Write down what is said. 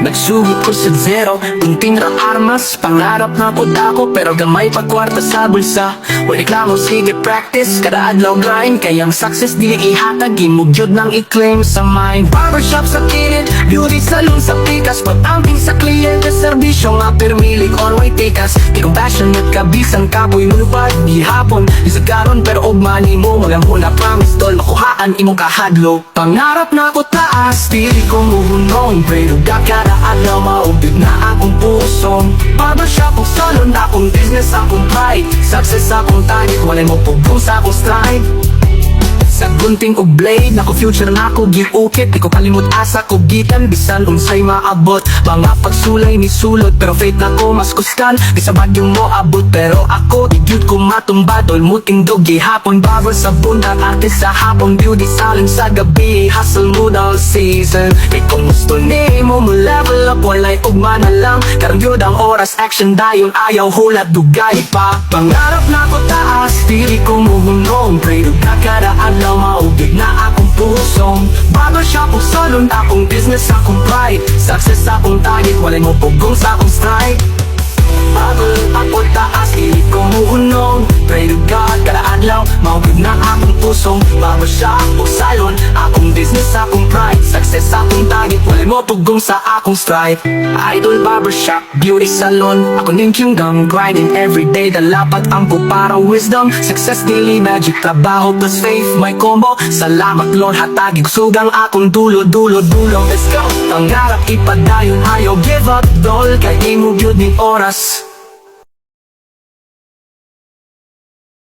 Nagsugod ko sa zero, kunting armas, pangarap na pod ako, pero gamay pa kwarta sa bulsa. Wala reklamo, sige practice, kada adlaw grind, kayang success di ihatag, imugyod ng i-claim sa mind. Barbershop sa kilid, beauty salon sa pikas, pag-amping sa kliyente, serbisyo nga permilig, all way tikas. Di kong passionate ka, bisang kapoy lupad, di hapon, di sa karon, pero og mani mo, walang huna, promise tol, makuhaan imong kahadlo. Pangarap na ko taas, dili ko muhunong, pray to God kada adlaw maubig na akong pusong. Barbershop o salon, akong business, akong pride, success akong target, walay mo pugong sa akong stride. Sa gunting o blade, nako future na ako giukit, di ko kalimut asa ko gikan, bisan unsay maabot. Mga pagsulay ni sulod, pero faith na ko mas kuskan, di sa bagyong mo abot, pero ako di gyud ko matumba, dolmuting dogi hapon, barber sa bundag, artist sa hapon, beauty salon sa gabi, hustle mood all season. Kay kung gusto ni mo level up, walay ugma na lang, karang yun ang oras, action dayon, ayaw hulat, dugay pa. Pangarap na ko taas, dili ko muhunong, pray to God kada adlaw maubig na akong pusong. Barbershop o salon, akong business, akong pride, success akong target, walay mo pugong sa akong stride. Bubble ako taas, dili ko muhunong, pray to God kada adlaw maubig na akong pusong. Barbershop o salon, akong business, akong pride, success akong target, walay mo pugong sa akong stride. Idol barbershop, beauty salon, ako ning kingdom, grinding everyday, dalapat ang ko para wisdom. Success dili magic, trabaho plus faith, may combo. Salamat Lord, hatagig sugang akong dulo. Let's go! Pangarap ipadayon, ayaw give up, dol, kay imo gyud ning oras.